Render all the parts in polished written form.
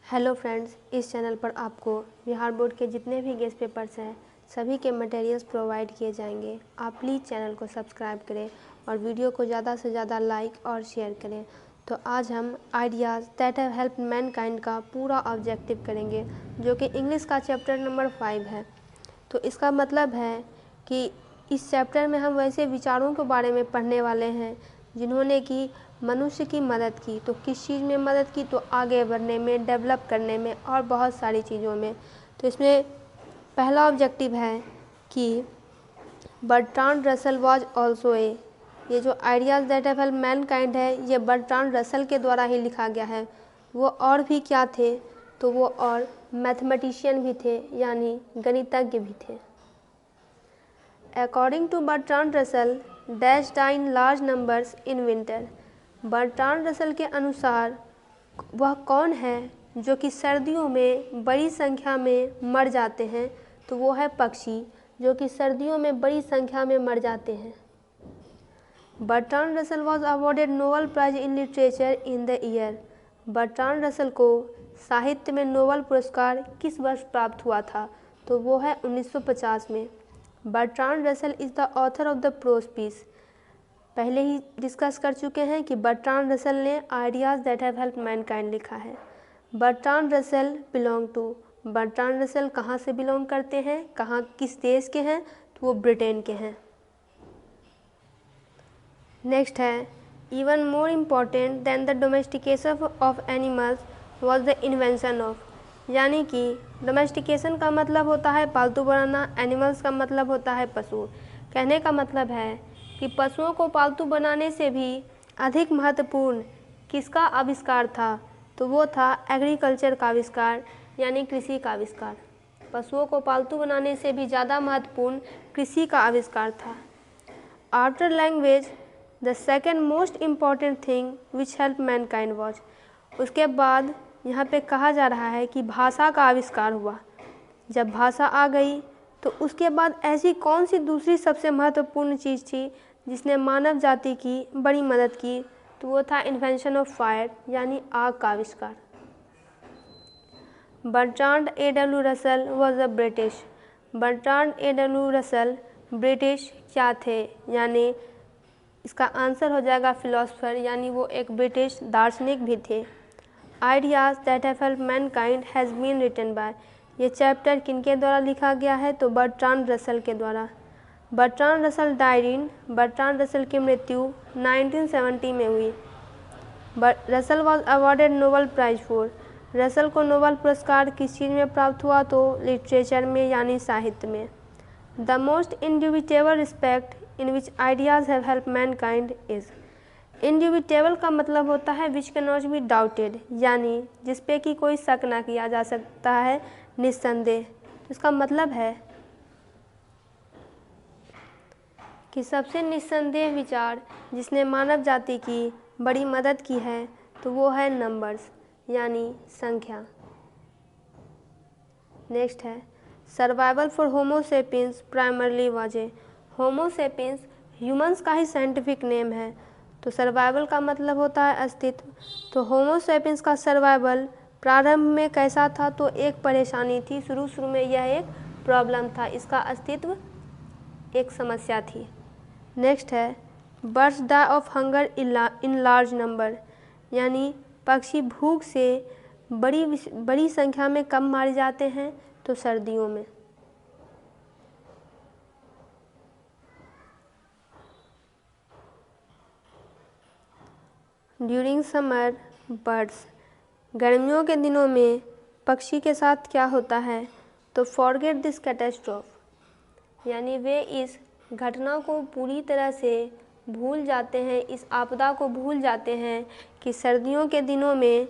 Hello friends, इस channel पर आपको बिहार बोर्ड के जितने भी गेस्ट पेपर्स हैं सभी के मटेरियल्स प्रोवाइड किए जाएंगे। आप प्लीज़ चैनल को सब्सक्राइब करें और वीडियो को ज़्यादा से ज़्यादा लाइक और शेयर करें। तो आज हम ideas that have helped Mankind का पूरा ऑब्जेक्टिव करेंगे, जो कि इंग्लिश का चैप्टर नंबर 5 है। तो इसका मतलब है कि इस चैप्टर में हम वैसे विचारों के बारे में पढ़ने वाले हैं जिन्होंने कि मनुष्य की मदद की। तो किस चीज़ में मदद की? तो आगे बढ़ने में, डेवलप करने में और बहुत सारी चीज़ों में। तो इसमें पहला ऑब्जेक्टिव है कि बर्ट्रांड रसल वाज ऑल्सो ये जो ideas that have helped Mankind है, ये बर्ट्रांड रसल के द्वारा ही लिखा गया है। वो और भी क्या थे? तो वो और मैथमेटिशियन भी थे, यानी गणितज्ञ भी थे। According to Bertrand Russell, dash die in large numbers in winter. Bertrand Russell के अनुसार वह कौन है जो कि सर्दियों में बड़ी संख्या में मर जाते हैं? तो वो है पक्षी, जो कि सर्दियों में बड़ी संख्या में मर जाते हैं। Bertrand Russell was awarded Nobel Prize in literature in the year. Bertrand Russell को साहित्य में नोबेल पुरस्कार किस वर्ष प्राप्त हुआ था? तो वो है 1950 में। Bertrand Russell is the author of the prose piece. पहले ही डिस्कस कर चुके हैं कि बर्ट्रांड रसल ने ideas that have helped mankind लिखा है। Bertrand Russell belong to. Bertrand Russell कहाँ से बिलोंग करते हैं, कहाँ, किस देश के हैं? तो वो ब्रिटेन के हैं। नेक्स्ट है, even more important than the domestication of animals was the invention of. यानी कि डोमेस्टिकेशन का मतलब होता है पालतू बनाना, एनिमल्स का मतलब होता है पशु। कहने का मतलब है कि पशुओं को पालतू बनाने से भी अधिक महत्वपूर्ण किसका आविष्कार था? तो वो था एग्रीकल्चर का आविष्कार, यानी कृषि का आविष्कार। पशुओं को पालतू बनाने से भी ज़्यादा महत्वपूर्ण कृषि का आविष्कार था। After language, the second most important thing which help Mankind was. उसके बाद यहाँ पे कहा जा रहा है कि भाषा का आविष्कार हुआ। जब भाषा आ गई तो उसके बाद ऐसी कौन सी दूसरी सबसे महत्वपूर्ण चीज़ थी जिसने मानव जाति की बड़ी मदद की? तो वो था इन्वेंशन ऑफ फायर, यानी आग का आविष्कार। Bertrand A.W. Russell was a British. Bertrand A.W. Russell British क्या थे? यानी इसका आंसर हो जाएगा फिलोसफर, यानी वो एक ब्रिटिश दार्शनिक भी थे। Ideas that have helped mankind has been written by. ये चैप्टर किनके द्वारा लिखा गया है? तो बर्ट्रांड रसल के द्वारा। Bertrand Russell died in. Bertrand Russell की मृत्यु 1970 में हुई। Russell was awarded Nobel Prize for. Russell को नोबेल पुरस्कार किस चीज़ में प्राप्त हुआ? तो लिटरेचर में, यानी साहित्य में। The most indubitable respect in which ideas have help mankind is. Indubitable का मतलब होता है which can not be doubted, यानी जिस पे कि कोई शक ना किया जा सकता है, निस्संदेह। इसका मतलब है कि सबसे निस्संदेह विचार जिसने मानव जाति की बड़ी मदद की है तो वो है नंबर्स, यानी संख्या। नेक्स्ट है, survival for homo sapiens primarily वाजे। होमो सेपियंस ह्यूमंस का ही साइंटिफिक नेम है। तो सर्वाइवल का मतलब होता है अस्तित्व। तो होमो सेपियंस का सर्वाइवल प्रारंभ में कैसा था? तो एक परेशानी थी, शुरू में यह एक प्रॉब्लम था, इसका अस्तित्व एक समस्या थी। नेक्स्ट है, birds die of hunger in large number. यानी पक्षी भूख से बड़ी संख्या में कब मारे जाते हैं? तो सर्दियों में। During summer birds. गर्मियों के दिनों में पक्षी के साथ क्या होता है? तो फॉरगेट दिस कैटेस्ट्रोफ, यानी वे इस घटना को पूरी तरह से भूल जाते हैं, इस आपदा को भूल जाते हैं कि सर्दियों के दिनों में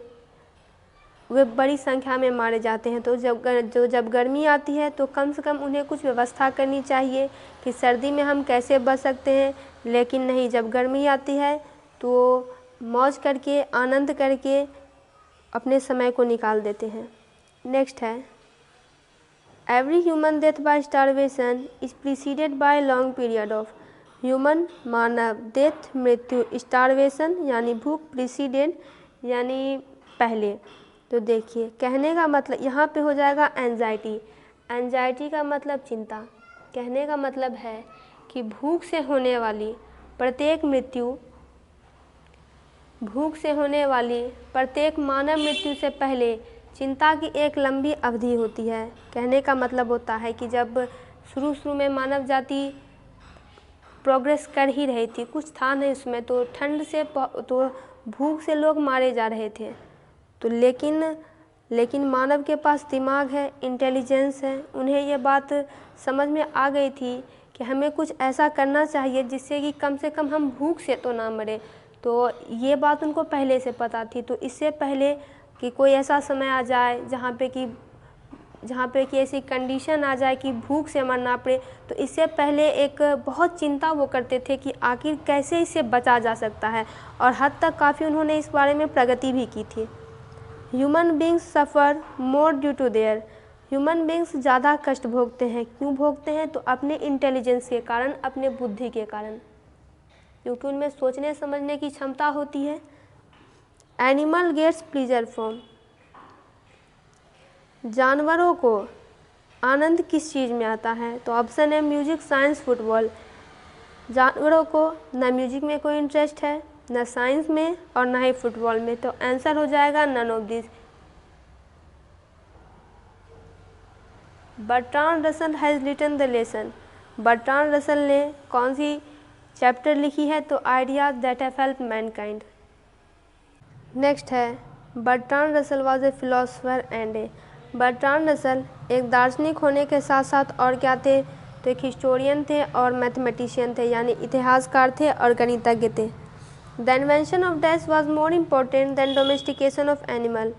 वे बड़ी संख्या में मारे जाते हैं। तो जब गर्मी आती है तो कम से कम उन्हें कुछ व्यवस्था करनी चाहिए कि सर्दी में हम कैसे बच सकते हैं, लेकिन नहीं, जब गर्मी आती है तो मौज करके, आनंद करके अपने समय को निकाल देते हैं। नेक्स्ट है, every human death by starvation is preceded by long period of. Human, मानव, डेथ मृत्यु, स्टारवेशन यानी भूख, प्रीसीडेड यानी पहले, तो देखिए कहने का मतलब यहाँ पे हो जाएगा एंजाइटी। एंजाइटी का मतलब चिंता। कहने का मतलब है कि भूख से होने वाली प्रत्येक मानव मृत्यु से पहले चिंता की एक लंबी अवधि होती है। कहने का मतलब होता है कि जब शुरू में मानव जाति प्रोग्रेस कर ही रही थी, कुछ था नहीं उसमें, तो ठंड से तो भूख से लोग मारे जा रहे थे। तो लेकिन मानव के पास दिमाग है, इंटेलिजेंस है, उन्हें ये बात समझ में आ गई थी कि हमें कुछ ऐसा करना चाहिए जिससे कि कम से कम हम भूख से तो ना मरे। तो ये बात उनको पहले से पता थी। तो इससे पहले कि कोई ऐसा समय आ जाए जहाँ पे कि ऐसी कंडीशन आ जाए कि भूख से मरना पड़े, तो इससे पहले एक बहुत चिंता वो करते थे कि आखिर कैसे इससे बचा जा सकता है, और हद तक काफ़ी उन्होंने इस बारे में प्रगति भी की थी। Human beings suffer more due to their. Human beings ज़्यादा कष्ट भोगते हैं। क्यों भोगते हैं? तो अपने इंटेलिजेंस के कारण, अपने बुद्धि के कारण, क्योंकि उनमें सोचने समझने की क्षमता होती है। Animal gets pleasure from. जानवरों को आनंद किस चीज़ में आता है? तो ऑप्शन है म्यूजिक, साइंस, फुटबॉल। जानवरों को न म्यूजिक में कोई इंटरेस्ट है, न साइंस में, और न ही फुटबॉल में। तो आंसर हो जाएगा none of this. Bertrand Russell has written the lesson. Bertrand Russell ने कौन सी चैप्टर लिखी है? तो ideas that have helped mankind. Next है Bertrand Russell was a philosopher and a. Bertrand Russell एक दार्शनिक होने के साथ साथ और क्या थे? तो एक हिस्टोरियन थे और मैथमेटिशियन थे, यानी इतिहासकार थे और गणितज्ञ थे। The invention of dash was more important than domestication of animal.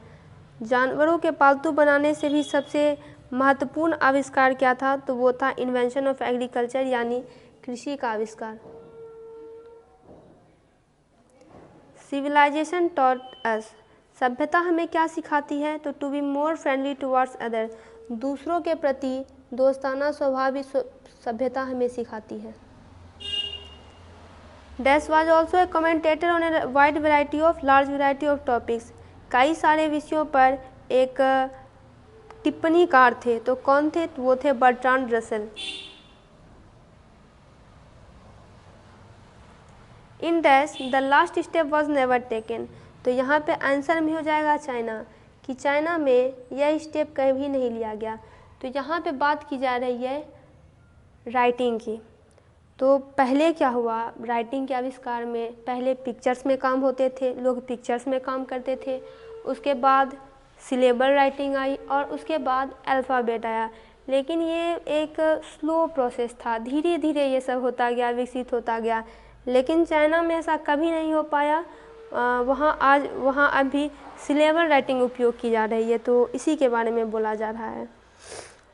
जानवरों के पालतू बनाने से भी सबसे महत्वपूर्ण आविष्कार क्या था? तो वो था इन्वेंशन ऑफ एग्रीकल्चर, यानी कृषि का आविष्कार। Civilisation taught us. सभ्यता हमें क्या सिखाती है? तो to be more friendly towards other. दूसरों के प्रति दोस्ताना स्वभाव भी सभ्यता हमें सिखाती है। Dash was also a commentator on a wide large variety of topics. कई सारे विषयों पर एक टिप्पणीकार थे। तो कौन थे? तो वो थे Bertrand Russell. In dash the last step was never taken. तो यहाँ पे आंसर में हो जाएगा चाइना, कि चाइना में यह स्टेप कभी नहीं लिया गया। तो यहाँ पे बात की जा रही है राइटिंग की। तो पहले क्या हुआ राइटिंग के आविष्कार में? पहले पिक्चर्स में काम होते थे, लोग पिक्चर्स में काम करते थे। उसके बाद सिलेबल राइटिंग आई और उसके बाद अल्फ़ाबेट आया। लेकिन ये एक स्लो प्रोसेस था, धीरे धीरे ये सब होता गया, विकसित होता गया। लेकिन चाइना में ऐसा कभी नहीं हो पाया। वहाँ अभी सिलेबल राइटिंग उपयोग की जा रही है। तो इसी के बारे में बोला जा रहा है।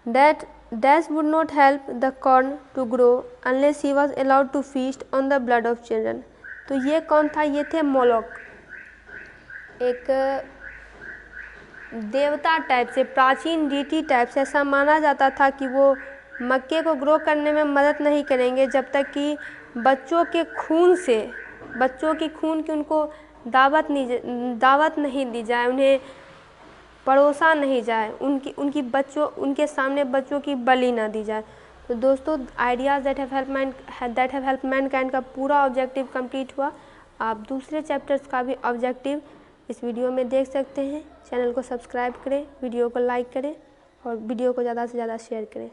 That dash would not help the corn to grow unless he was allowed to feast on the blood of children। तो ये कौन था? ये थे मोलोक, एक देवता टाइप से, प्राचीन डीटी टाइप से। ऐसा माना जाता था कि वो मक्के को ग्रो करने में मदद नहीं करेंगे जब तक कि बच्चों के खून की उनको दावत नहीं दी जाए, उन्हें परोसा नहीं जाए, उनके सामने बच्चों की बलि ना दी जाए। तो दोस्तों ideas that have help Mankind का पूरा ऑब्जेक्टिव कंप्लीट हुआ। आप दूसरे चैप्टर्स का भी ऑब्जेक्टिव इस वीडियो में देख सकते हैं। चैनल को सब्सक्राइब करें, वीडियो को लाइक करें और वीडियो को ज़्यादा से ज़्यादा शेयर करें।